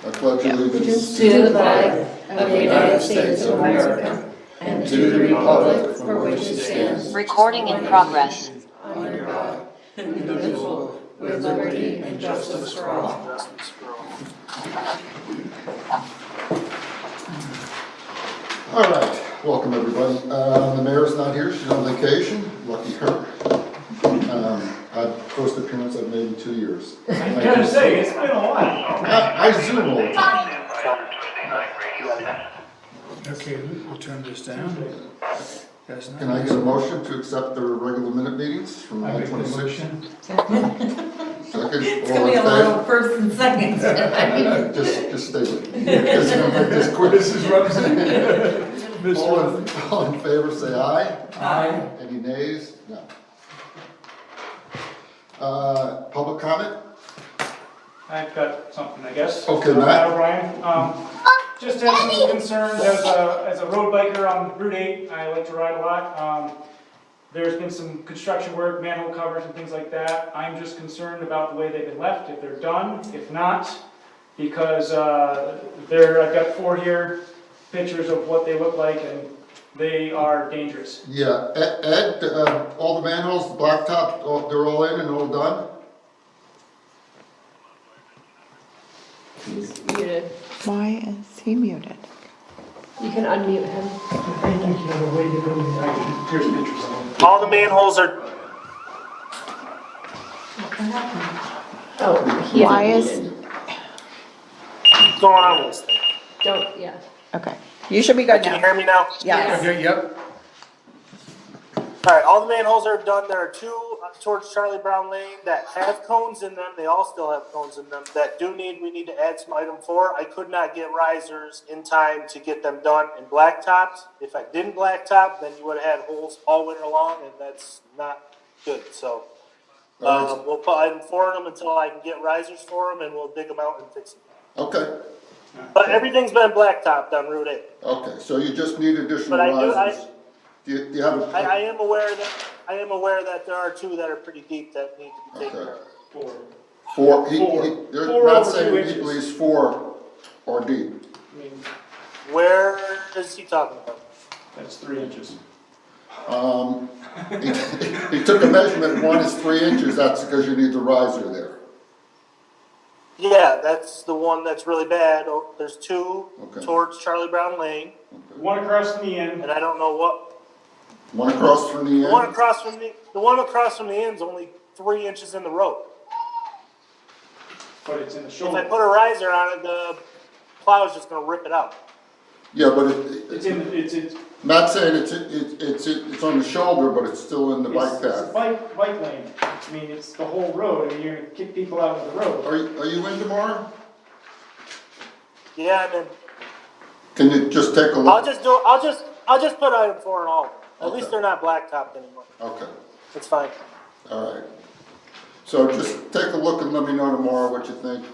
I pledge allegiance to the flag of the United States of America and to the republic for which it stands, Recording in progress. under God, indivisible, with liberty and justice for all. All right, welcome everybody. The mayor's not here, she's on vacation, lucky her. First appearance I've made in 2 years. I was gonna say, it's been a while. I Zoom all the time. Okay, we'll turn this down. That's not- Can I get a motion to accept the regular minute meetings from I make the 9/26? motion. Second, It's all gonna be a in little favor? first and second. Just stay with me. Because I'm like this quick. Mrs. Rumsey. All in favor, say aye. Aye. Any nays? No. Public comment? I've got something, I guess. Okay, Matt. Brian, just had some concerns as a road biker on Route 8. I like to ride a lot. There's been some construction work, manhole covers and things like that. I'm just concerned about the way they've been left, if they're done, if not, because I've got 4 here, pictures of what they look like, and they are dangerous. Yeah, Ed, all the manholes, the blacktop, they're all in and all done? He's muted. Why is he muted? You can unmute him. Here's pictures of them. All the manholes are, Oh, he Why is is- unmuted. what's going on with this thing? Don't, yeah. Okay, you should be good Can you now. hear me now? Yes. Okay, yep. Alright, all the manholes are done. There are 2 towards Charlie Brown Lane that have cones in them. They all still have cones in them that we need to add some item for. I could not get risers in time to get them done and blacktopped. If I didn't blacktop, then you would have had holes all winter long, and that's not good. So we'll put item for them until I can get risers for them, and we'll dig them out and fix them. Okay, But everything's been blacktopped on Route 8. okay, so you just need additional But I do- risers. Do you have a? I am aware that there are 2 that are pretty deep that need to be taken care of. 4. Four, Four. they're 4 not over 2 saying he inches. believes 4 or deep. I mean, Where is he talking about? that's 3 inches. He took a measurement, 1 is 3 inches, that's because you need the riser there. Yeah, that's the one that's really bad. Oh, there's 2 Okay. towards Charlie Brown Lane, One across from the end. and I don't know what. 1 across from the The one end. across from the end's only 3 inches in the road. But it's in the If I shoulder. put a riser on it, the plow's just gonna rip it out. Yeah, but It's Matt's saying it's on the shoulder, but it's still in the bike It's a path. bike lane. I mean, it's the whole road, and you're gonna kick people out of the road. Are you in tomorrow? Yeah, and then Can you just take a look? I'll just put item 4 in all of them. At least Okay. they're not blacktopped anymore. Okay, It's fine. all right. So just take a look and let me know tomorrow what you think,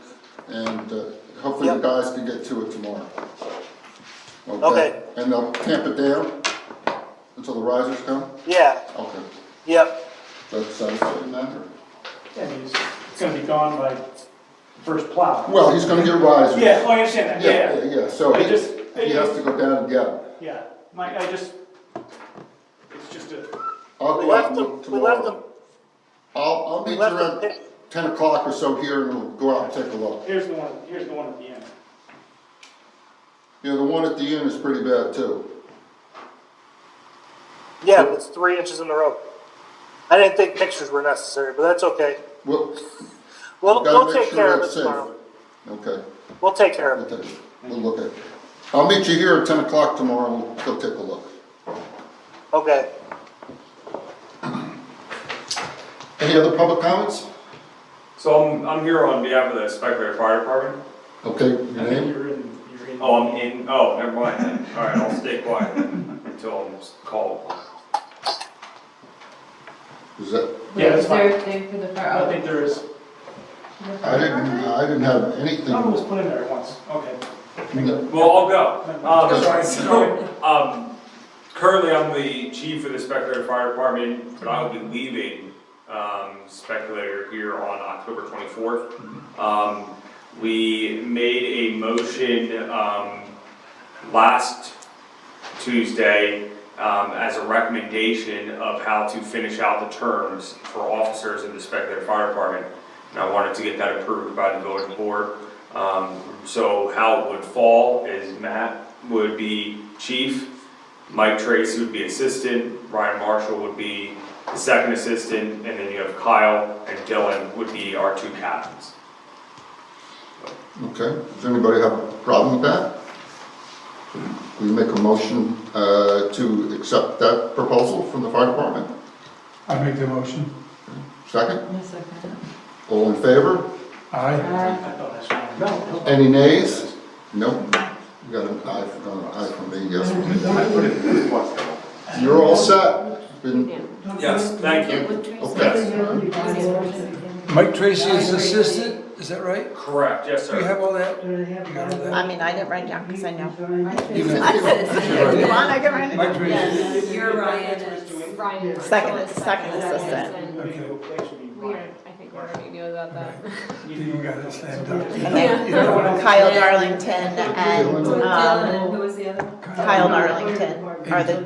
and hopefully the Yep. guys can get to it tomorrow. Okay. And they'll tamp it down until the risers come? Yeah, Okay. yep. That sounds good, then, or? Yeah, I mean, it's gonna be gone by first plow. Well, he's gonna get risers. Yeah, oh, I understand that, yeah. Yeah, so I he just- has to go down and get them. Yeah, it's just a, I'll We go out left and them, look we left tomorrow. them, I'll we meet you left around them. 10 o'clock or so here, and we'll go out and take a look. here's the one at the end. Yeah, the one at the end is pretty bad, too. Yeah, it's 3 inches in the road. I didn't think pictures were necessary, but that's okay. We'll We'll make take sure care of it it's safe. tomorrow. Okay, We'll take care of it. okay, we'll look at it. I'll meet you here at 10 o'clock tomorrow, and we'll go take a look. Okay. Any other public comments? So I'm here on behalf of the Speculator Fire Department. Okay, your I think name? you're in. Oh, I'm in, oh, never mind then. All right, I'll stay quiet until I'm called. Is that, Yeah, that's Is there fine. a thing for the fire? I think there is. I didn't have anything. Oh, it was put in there once, okay. No. Well, I'll go. Sorry. So, currently I'm the chief of the Speculator Fire Department, but I will be leaving Speculator here on October 24th. We made a motion last Tuesday as a recommendation of how to finish out the terms for officers in the Speculator Fire Department. And I wanted to get that approved by the village board. So how it would fall is Matt would be chief, Mike Tracy would be assistant, Ryan Marshall would be the second assistant, and then you have Kyle and Dylan would be our two captains. Okay, does anybody have a problem with that? Will you make a motion to accept that proposal from the fire department? I make the motion. Second? All in favor? Aye. Any nays? Nope. You got an aye from me, yes. You're all set. Been, Yes, thank you. okay. Mike Tracy is assistant, is that right? Correct, yes, Do you sir. have all that? You got all that? I mean, I didn't write down because I know. You know. You want, I can write it Mike down. Tracy. You're Ryan and Ryan. Second assistant. I think we already knew about that. You got it slammed up. And then Kyle Darlington and, Who was the other? Kyle Darlington are the,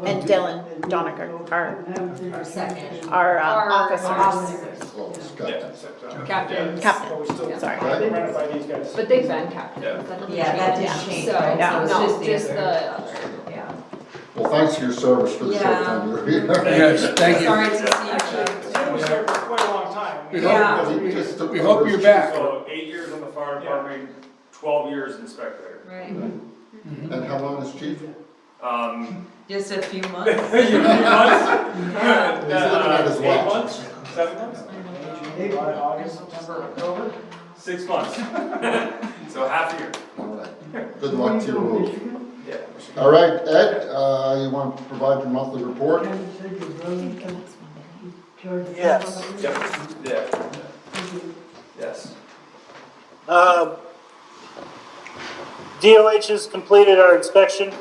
and Dylan Doniger are Our second. our Our officers. Oh, it's got- Captain. Captain, sorry. Run it by these guys. But they've been captains. Yeah. That doesn't Yeah, that change. didn't change, So, right? Yeah. So no, it's just the the other. other, yeah. Well, thanks for your service for the short Yeah. time you were here. Yes, thank you. Sorry to see you. Actually, Tim was here for quite a long time. We Yeah. He just took We over hope as you're chief. back. So 8 years on the fire department, 12 years in Speculator. Right, And how long is chief? just a few months. He's looking at his 8 watch. months, 7 months, July, August, September, October. 6 months. So half a year. All right. Good luck to your move. Yeah. All right, Ed, you want to provide your monthly report? Yes. Yep. Yeah. Yes. DOH has completed our inspection,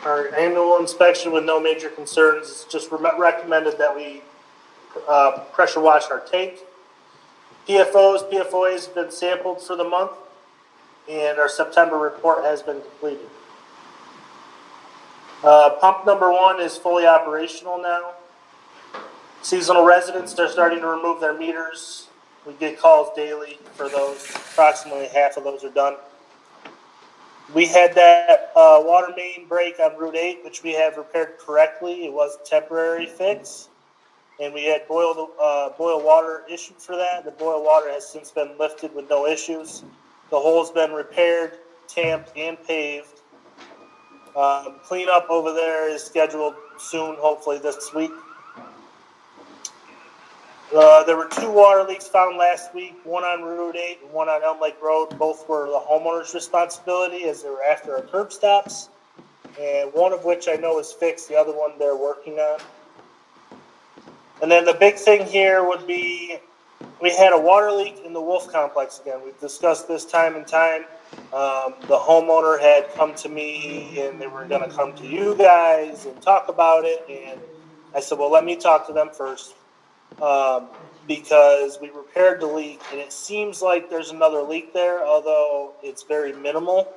our annual inspection with no major concerns. It's just recommended that we pressure wash our tank. PFOAs have been sampled for the month, and our September report has been completed. Pump number 1 is fully operational now. Seasonal residents, they're starting to remove their meters. We get calls daily for those. Approximately half of those are done. We had that water main break on Route 8, which we have repaired correctly. It was a temporary fix. And we had boil water issued for that. The boil water has since been lifted with no issues. The hole's been repaired, tamped, and paved. Cleanup over there is scheduled soon, hopefully this week. There were 2 water leaks found last week, one on Route 8 and one on Elm Lake Road. Both were the homeowner's responsibility as they were after our curb stops. And one of which I know is fixed, the other one they're working on. And then the big thing here would be, we had a water leak in the Wolf Complex again. We've discussed this time and time. The homeowner had come to me and they were going to come to you guys and talk about it. And I said, well, let me talk to them first. Because we repaired the leak and it seems like there's another leak there, although it's very minimal.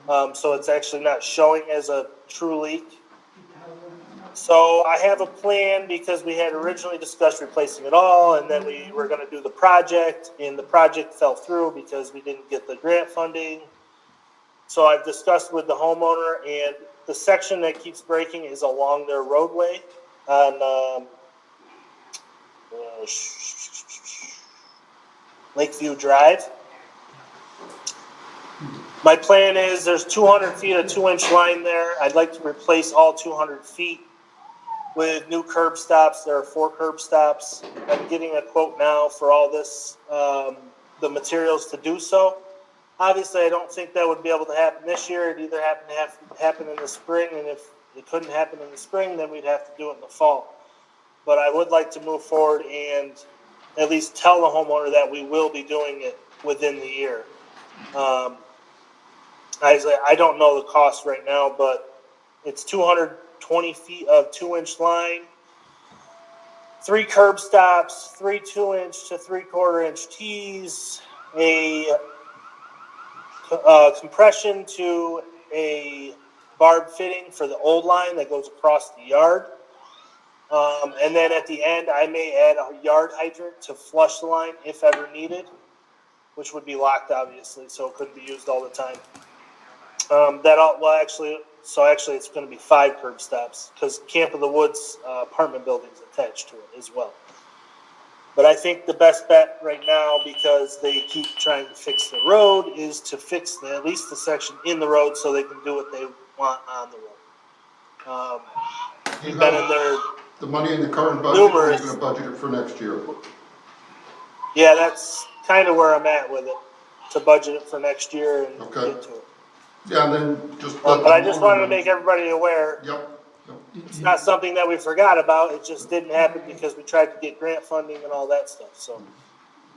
So it's actually not showing as a true leak. So I have a plan because we had originally discussed replacing it all and then we were going to do the project and the project fell through because we didn't get the grant funding. So I've discussed with the homeowner and the section that keeps breaking is along their roadway on Lakeview Drive. My plan is there's 200 feet of 2-inch line there. I'd like to replace all 200 feet with new curb stops. There are 4 curb stops. I'm getting a quote now for all this, the materials to do so. Obviously, I don't think that would be able to happen this year. It either happen in the spring, and if it couldn't happen in the spring, then we'd have to do it in the fall. But I would like to move forward and at least tell the homeowner that we will be doing it within the year. I don't know the cost right now, but it's 220 feet of 2-inch line, 3 curb stops, 3 2-inch to 3/4 inch tees, a compression to a barb fitting for the old line that goes across the yard. And then at the end, I may add a yard hydrant to flush the line if ever needed, which would be locked, obviously, so it couldn't be used all the time. Actually, it's going to be 5 curb stops because Camp of the Woods apartment building is attached to it as well. But I think the best bet right now, because they keep trying to fix the road, is to fix at least the section in the road so they can do what they want on the road. We've been in there. The money in the current budget, or are you going to budget it for next year? Yeah, that's kind of where I'm at with it, to budget it for next year and Okay. get to it. Yeah, and then just. But I just wanted to make everybody aware. Yep. It's not something that we forgot about. It just didn't happen because we tried to get grant funding and all that stuff. So.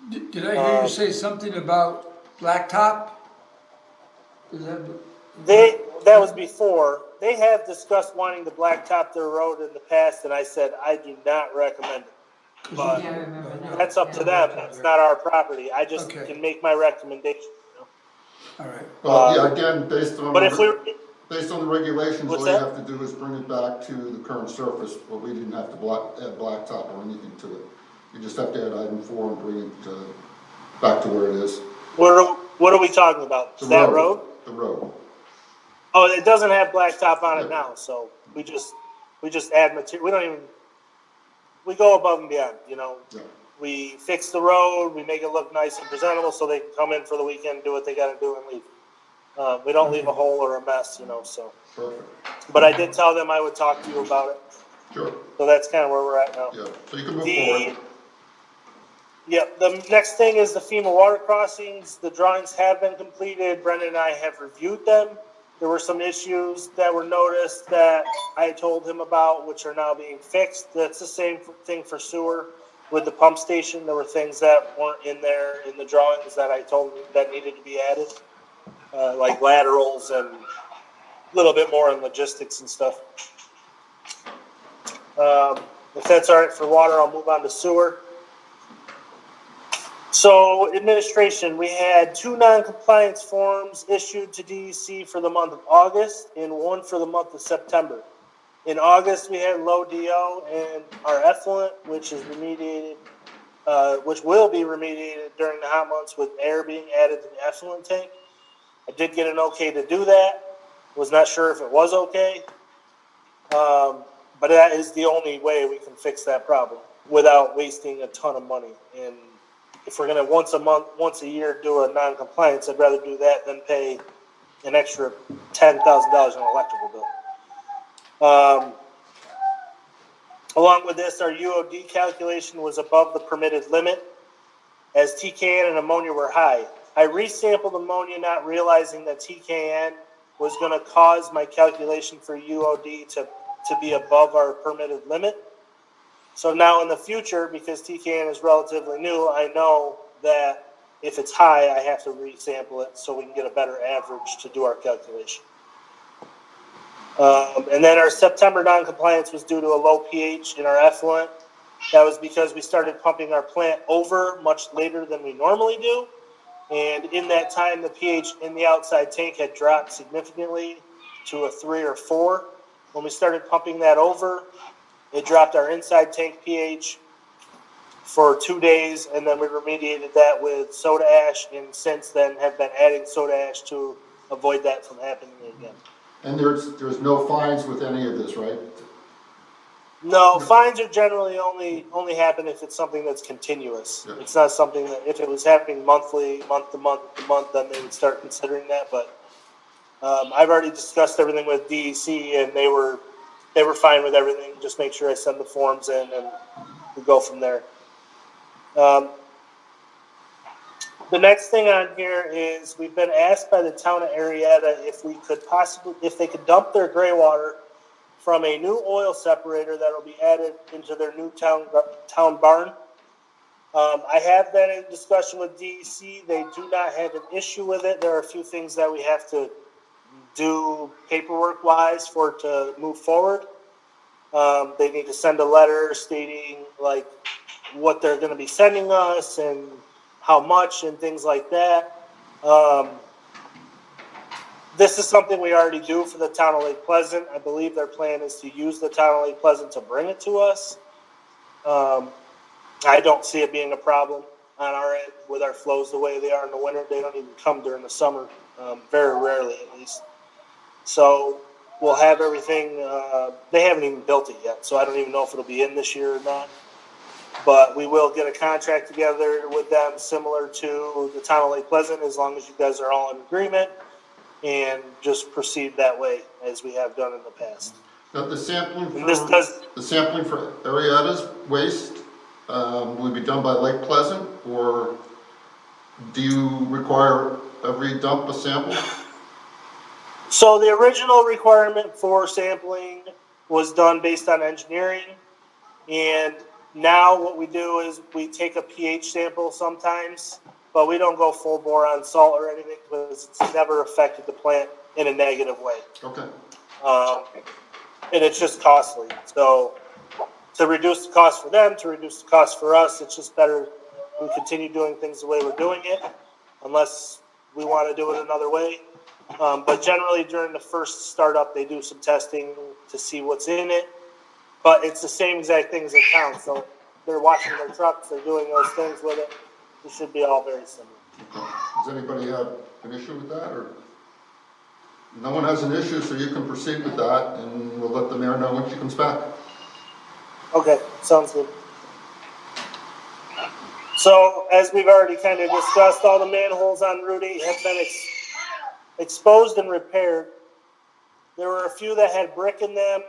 Did I hear you say something about blacktop? Is that? That was before. They have discussed wanting to blacktop their road in the past, and I said I do not recommend it. But that's up to them. It's not our property. I just can make my recommendation. You know? All right. Well, yeah, again, based on. But if we. Based on the regulations, What's all you that? have to do is bring it back to the current surface, but we didn't have to add blacktop or anything to it. You just have to add item 4 and bring it back to where it is. What are we talking about? That road? The road. Oh, it doesn't have blacktop on it now, so we just add material. We go above and beyond, you know. Yeah. We fix the road, we make it look nice and presentable so they can come in for the weekend, do what they gotta do and leave. We don't leave a hole or a mess, you know, so. Perfect. But I did tell them I would talk to you about it, Sure. so that's kind of where we're at now. Yeah, so you can move forward. The next thing is the FEMA water crossings. The drawings have been completed. Brendan and I have reviewed them. There were some issues that were noticed that I told him about, which are now being fixed. That's the same thing for sewer with the pump station. There were things that weren't in there in the drawings that I told him that needed to be added. Like laterals and a little bit more in logistics and stuff. If that's all right for water, I'll move on to sewer. So administration, we had 2 non-compliance forms issued to DEC for the month of August and 1 for the month of September. In August, we had low DO and our effluent, which is remediated, which will be remediated during the hot months with air being added to the effluent tank. I did get an okay to do that. Was not sure if it was okay. But that is the only way we can fix that problem without wasting a ton of money. And if we're going to once a year do a non-compliance, I'd rather do that than pay an extra $10,000 on an electrical bill. Along with this, our UOD calculation was above the permitted limit as TKN and ammonia were high. I resampled ammonia not realizing that TKN was going to cause my calculation for UOD to be above our permitted limit. So now in the future, because TKN is relatively new, I know that if it's high, I have to resample it so we can get a better average to do our calculation. And then our September non-compliance was due to a low pH in our effluent. That was because we started pumping our plant over much later than we normally do. And in that time, the pH in the outside tank had dropped significantly to a 3 or 4. When we started pumping that over, it dropped our inside tank pH for 2 days, and then we remediated that with soda ash, and since then have been adding soda ash to avoid that from happening again. And there's no fines with any of this, right? No, fines are generally only happen if it's something that's continuous. Yeah. It's not something that if it was happening monthly, month to month, then they would start considering that. But I've already discussed everything with DEC, and they were fine with everything. Just make sure I send the forms in, and we go from there. The next thing on here is we've been asked by the town of Arietta if they could dump their gray water from a new oil separator that will be added into their new town barn. I have been in discussion with DEC. They do not have an issue with it. There are a few things that we have to do paperwork-wise for it to move forward. They need to send a letter stating like what they're going to be sending us and how much and things like that. This is something we already do for the town of Lake Pleasant. I believe their plan is to use the town of Lake Pleasant to bring it to us. I don't see it being a problem on our end with our flows the way they are in the winter. They don't even come during the summer, very rarely at least. So we'll have everything. They haven't even built it yet, so I don't even know if it'll be in this year or not. But we will get a contract together with them similar to the town of Lake Pleasant, as long as you guys are all in agreement, and just proceed that way as we have done in the past. Now, the sampling And this does, for Arietta's waste, will be done by Lake Pleasant, or do you require every dump a sample? so the original requirement for sampling was done based on engineering, and now what we do is we take a pH sample sometimes, but we don't go full bore on salt or anything because it's never affected the plant in a negative way. Okay. And it's just costly. So to reduce the cost for them, to reduce the cost for us, it's just better we continue doing things the way we're doing it, unless we want to do it another way. But generally during the first startup, they do some testing to see what's in it. But it's the same exact things that count. So they're washing their trucks, they're doing those things with it. It should be all very similar. Okay. Does anybody have an issue with that, or? No one has an issue, so you can proceed with that, and we'll let the mayor know when she comes back. Okay, sounds good. So, as we've already kind of discussed, all the manholes on Route 8 have been exposed and repaired. There were a few that had brick in them,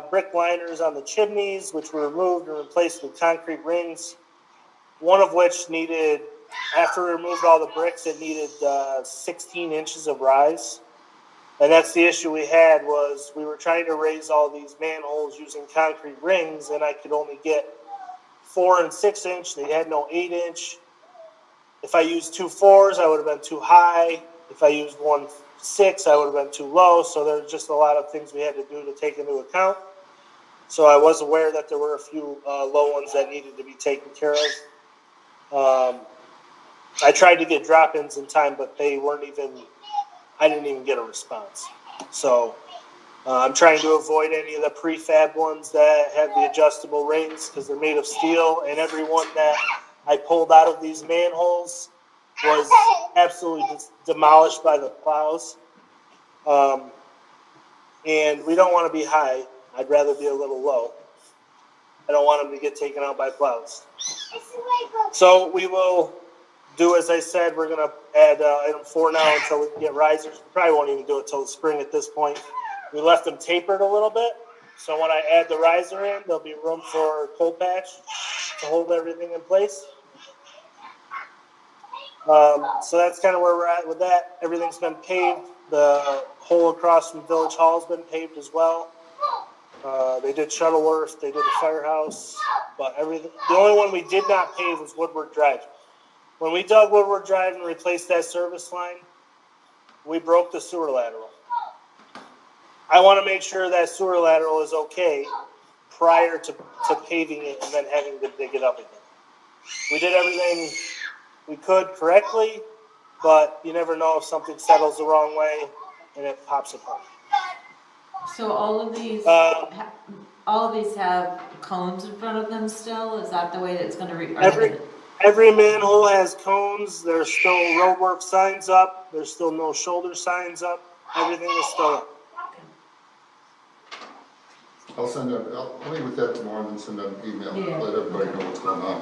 brick liners on the chimneys, which were removed and replaced with concrete rings. One of which needed, after we removed all the bricks, it needed 16 inches of rise. And that's the issue we had, was we were trying to raise all these manholes using concrete rings, and I could only get 4 and 6 inch. They had no 8 inch. If I used 2 4s, I would have been too high. If I used 1 6, I would have been too low. So there's just a lot of things we had to do to take into account. So I was aware that there were a few low ones that needed to be taken care of. I tried to get drop-ins in time, but they weren't even, I didn't even get a response. So I'm trying to avoid any of the prefab ones that have the adjustable rings because they're made of steel, and every one that I pulled out of these manholes was absolutely demolished by the plows. And we don't want to be high. I'd rather be a little low. I don't want them to get taken out by plows. So we will do as I said. We're going to add item 4 now until we can get risers. We probably won't even do it till the spring at this point. We left them tapered a little bit, so when I add the riser in, there'll be room for cold patch to hold everything in place. So that's kind of where we're at with that. Everything's been paved. The hole across from Village Hall has been paved as well. They did Shuttleworth, they did the firehouse, but everything. The only one we did not pave was Woodward Drive. When we dug Woodward Drive and replaced that service line, we broke the sewer lateral. I want to make sure that sewer lateral is okay prior to paving it and then having to dig it up again. We did everything we could correctly, but you never know if something settles the wrong way and it pops apart. So all of these have cones in front of them still? Is that the way that it's gonna Every manhole has cones. There's still roadwork signs up. There's still no shoulder signs up. Everything is still up. I'll send out, I'll meet with that tomorrow and then send out an email, Yeah. let everybody know what's going on.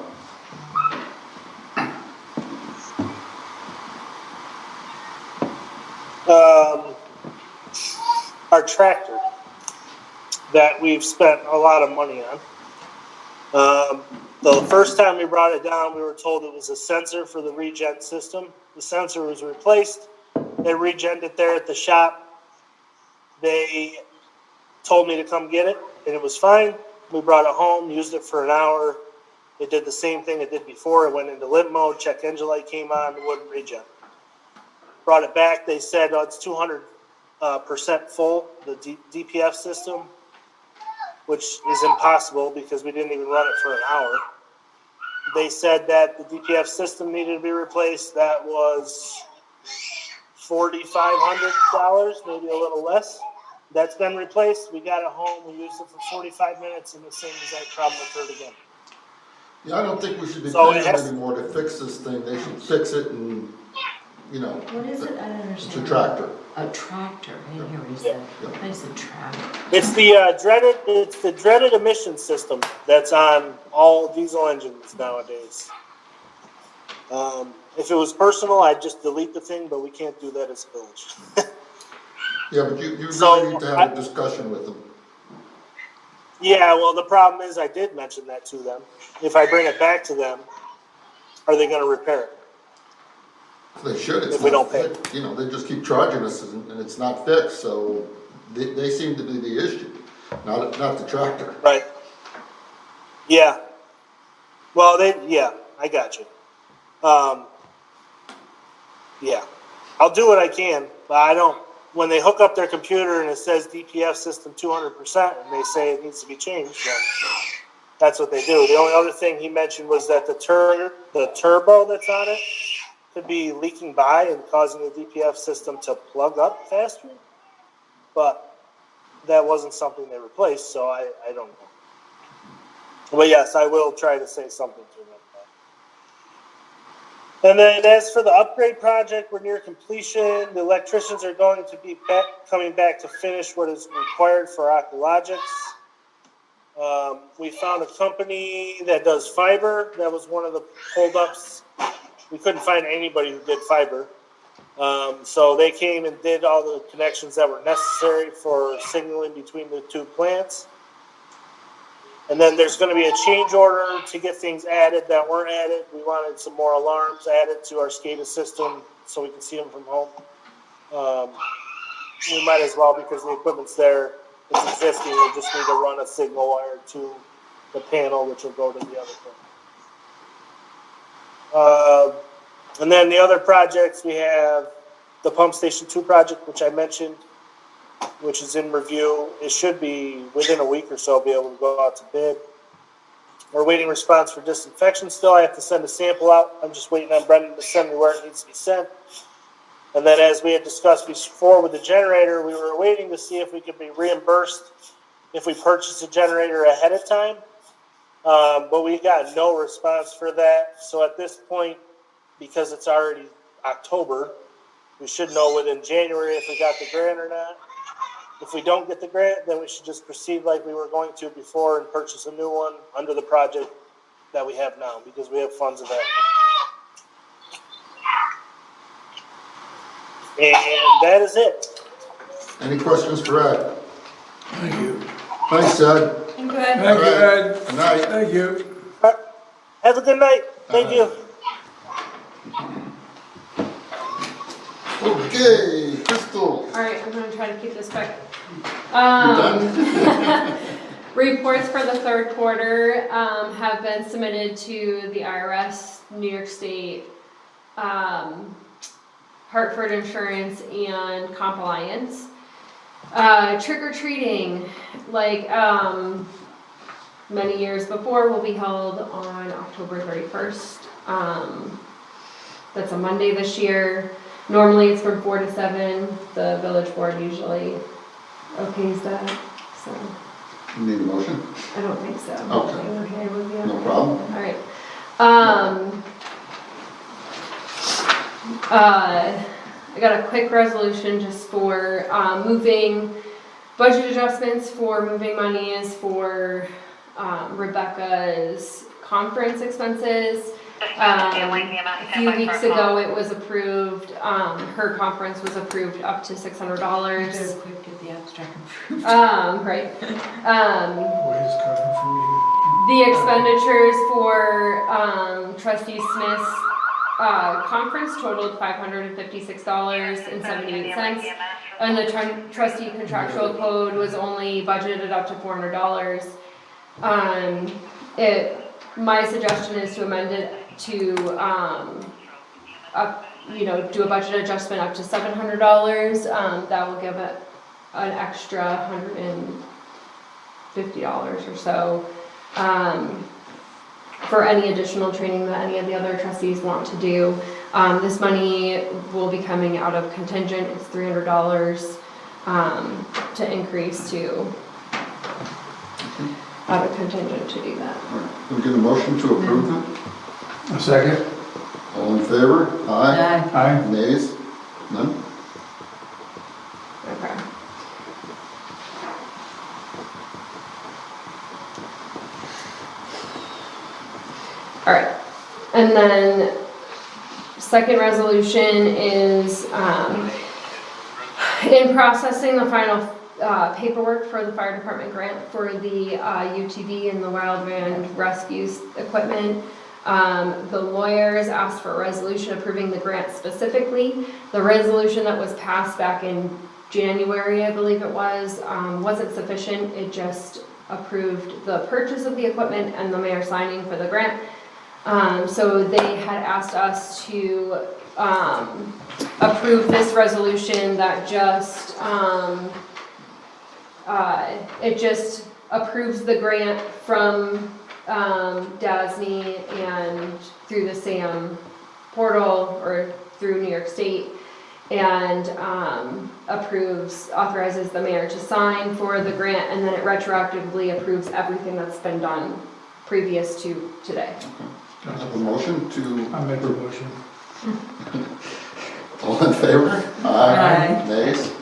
Our tractor that we've spent a lot of money on. The first time we brought it down, we were told it was a sensor for the regen system. The sensor was replaced. They regened it there at the shop. They told me to come get it, and it was fine. We brought it home, used it for an hour. It did the same thing it did before. It went into limp mode, check engine light came on, it wouldn't regen. Brought it back, they said, oh, it's 200% full, the DPF system, which is impossible because we didn't even run it for an hour. They said that the DPF system needed to be replaced. That was $4,500, maybe a little less. That's been replaced. We got it home. We used it for 45 minutes, and the same exact problem occurred again. Yeah, I don't think we should be So paying it them has- anymore to fix this thing. They should fix it and, you know, What is it? I don't it's a understand. tractor. A tractor. I didn't hear what he Yeah. said. Yeah. What is a tractor? It's the dreaded emission system that's on all diesel engines nowadays. If it was personal, I'd just delete the thing, but we can't do that as a village. Yeah, but you So, really need to have a discussion with them. Yeah, well, the problem is I did mention that to them. If I bring it back to them, are they going to repair it? They should. It's If we not don't pay. fi- You know, they just keep charging us and it's not fixed, so they seem to be the issue, not the tractor. Right. Yeah. Well, I got you. Yeah. I'll do what I can, but I don't, when they hook up their computer and it says DPF system 200% and they say it needs to be changed, then that's what they do. The only other thing he mentioned was that the turbo that's on it could be leaking by and causing the DPF system to plug up faster, but that wasn't something they replaced, so I don't know. But yes, I will try to say something to them. And then as for the upgrade project, we're near completion. The electricians are going to be coming back to finish what is required for Aqualogics. We found a company that does fiber. That was one of the holdups. We couldn't find anybody who did fiber. So they came and did all the connections that were necessary for signaling between the two plants. And then there's going to be a change order to get things added that weren't added. We wanted some more alarms added to our SCADA system so we can see them from home. We might as well because the equipment's there. It's existing. We just need to run a signal wire to the panel, which will go to the other thing. And then the other projects, we have the Pump Station 2 project, which I mentioned, which is in review. It should be within a week or so be able to go out to bid. We're waiting response for disinfection still. I have to send a sample out. I'm just waiting on Brendan to send me where it needs to be sent. And then as we had discussed before with the generator, we were waiting to see if we could be reimbursed if we purchased a generator ahead of time. But we got no response for that. So at this point, because it's already October, we should know within January if we got the grant or not. If we don't get the grant, then we should just proceed like we were going to before and purchase a new one under the project that we have now, because we have funds available. And that is it. Any questions for Ed? Thank you. Thanks, Ed. Good. Thank you, Ed. Good night. Thank you. Have a good night. Thank you. Okay, Crystal, All right, I'm gonna try to keep this quick. you done? Reports for the third quarter have been submitted to the IRS, New York State, Hartford Insurance, and Compliance. Trick or treating, like many years before, will be held on October 31st. That's a Monday this year. Normally it's from 4 to 7. The village board usually okays that, so You need a motion? I don't think so. Okay. Okay with you? No problem. All right. I got a quick resolution just for moving budget adjustments for moving monies for Rebecca's conference expenses. A few weeks ago, it was approved, her conference was approved up to $600. Very quick, get the abstract approved. Right. The expenditures for Trustee Smith's conference totaled $556.78. And the trustee contractual code was only budgeted up to $400. My suggestion is to amend it to, do a budget adjustment up to $700. That will give it an extra $150 or so for any additional training that any of the other trustees want to do. This money will be coming out of contingent, it's $300, to increase to, out of contingent to do that. All right. Can we get a motion to approve it? A second? All in favor? Aye. Aye. Nays? None? Okay. All right, and then second resolution is in processing the final paperwork for the fire department grant for the UTV and the wildland rescue equipment. The lawyers asked for a resolution approving the grant specifically. The resolution that was passed back in January, I believe it was, wasn't sufficient. It just approved the purchase of the equipment and the mayor signing for the grant. So they had asked us to approve this resolution that just, it just approves the grant from DASNY and through the SAM portal or through New York State, and authorizes the mayor to sign for the grant, and then it retroactively approves everything that's been done previous to today. Can I have a motion to? I'll make the motion. All in favor? Aye. Nays?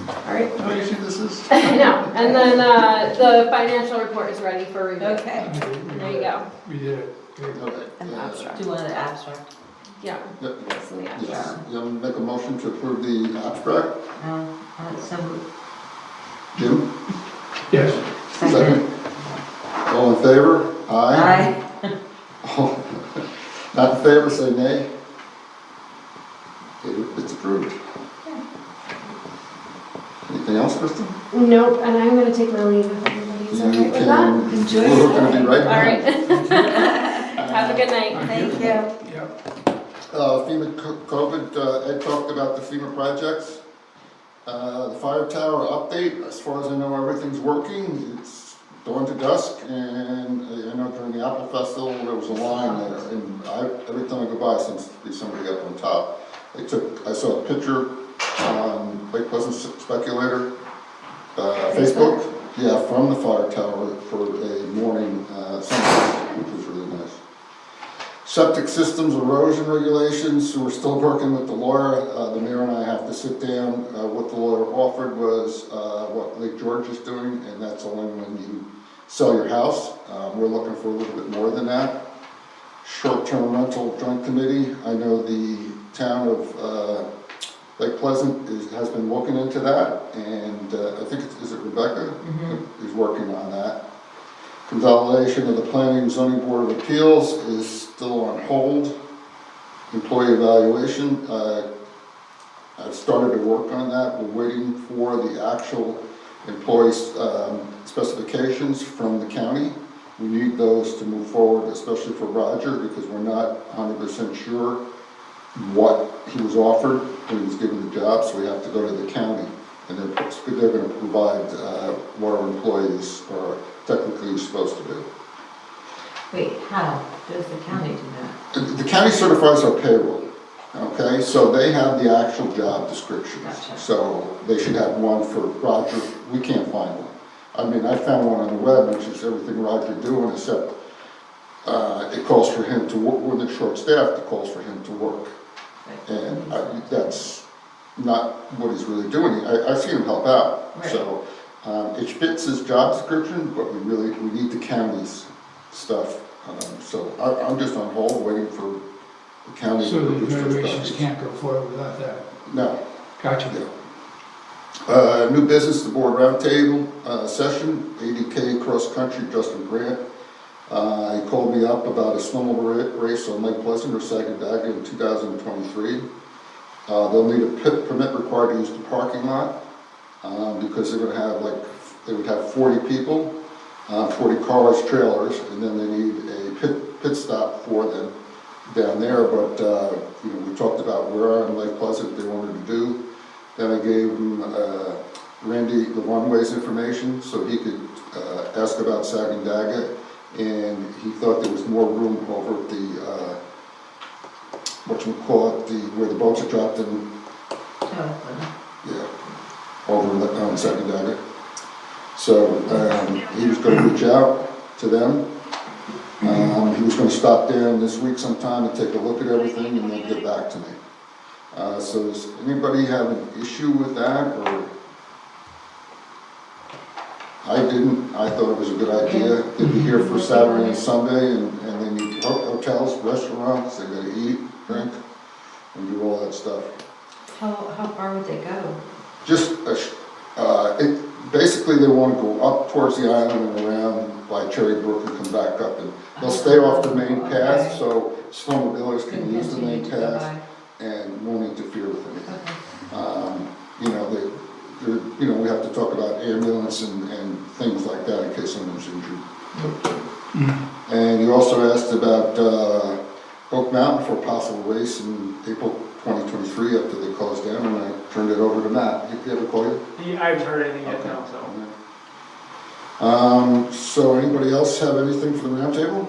All right. How easy this is? I know, and then the financial report is ready for review. Okay. There you go. We did it. Good. Okay. An abstract. Do you want an abstract? Yeah. Yep. That's in the abstract. Yes. You want to make a motion to approve the abstract? So Jim? Yes. second. All in favor? Aye. All not in favor, say nay. Okay, it's approved. Anything else, Kristen? Nope, and I'm gonna take my leave if everybody's all right with that. Enjoy We're your going to be right All back. right. Have a good night. Thank you. Yep. FEMA COVID, Ed talked about the FEMA projects. The fire tower update, as far as I know, everything's working. It's dawn to dusk, and I know during the Apple Festival, there was a line there, and every time I go by, seems to be somebody up on top. I saw a picture on Lake Pleasant Speculator, Facebook, yeah, from the fire tower for a morning sunrise, which was really nice. Septic systems erosion regulations, so we're still working with the lawyer. The mayor and I have to sit down. What the lawyer offered was what Lake George is doing, and that's only when you sell your house. We're looking for a little bit more than that. Short-term rental joint committee, I know the town of Lake Pleasant has been looking into that, and I think is it Rebecca? Is working on that. Consolidation of the Planning and Zoning Board of Appeals is still on hold. Employee evaluation, I've started to work on that. We're waiting for the actual employee specifications from the county. We need those to move forward, especially for Roger, because we're not 100% sure what he was offered when he was given the job, so we have to go to the county. And they're going to provide what our employees are technically supposed to do. Wait, how does the county do that? The county certifies our payroll, okay? So they have the actual job descriptions. Gotcha. So they should have one for Roger. We can't find one. I mean, I found one on the web, which is everything Roger doing, except it calls for him to work. When they're short-staffed, it calls for him to work. And that's not what he's really doing. I've seen him help out. Right. So it fits his job description, but we need the county's stuff. So I'm just on hold waiting for the county. So to the produce those renovations copies. can't go forward without that. No. Gotcha. Yeah. New business, the board roundtable session, 80K cross-country, Justin Grant. He called me up about a snowmobile race on Lake Pleasant or Sagadaga in 2023. They'll need a permit required to use the parking lot because they're going to have they would have 40 people, 40 cars, trailers, and then they need a pit stop for them down there. But we talked about where on Lake Pleasant they wanted to do. Then I gave him Randy the one-ways information so he could ask about Sagadaga and he thought there was more room over at the, where the boats are dropped in, yeah, over on Second Dagger. So, he was gonna reach out to them. He was gonna stop down this week sometime and take a look at everything and then get back to me. So does anybody have an issue with that, or? I didn't, I thought it was a good idea. They'd be here for Saturday and Sunday, and they need hotels, restaurants, they gotta eat, drink, and do all that stuff. How far would they go? Just, basically they wanna go up towards the island and around by Cherry Brook and come back up, and they'll stay off the main path, so snowmobilers can use the main path and won't interfere with anything. You know, we have to talk about ambulance and things like that in case someone's injured. And you also asked about Oak Mountain for a possible race in April 2023 after they closed down, and I turned it over to Matt. Did he ever call you? I haven't heard anything yet, no, so. So anybody else have anything for the roundtable?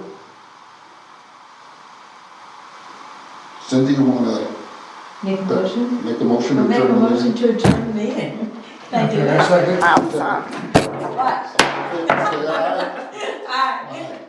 Cindy, you wanna Make a motion? make a motion to I'll make a adjourn the motion meeting? to adjourn the meeting. Can I do Okay, that? second. Outside. What? Say aye. Aye.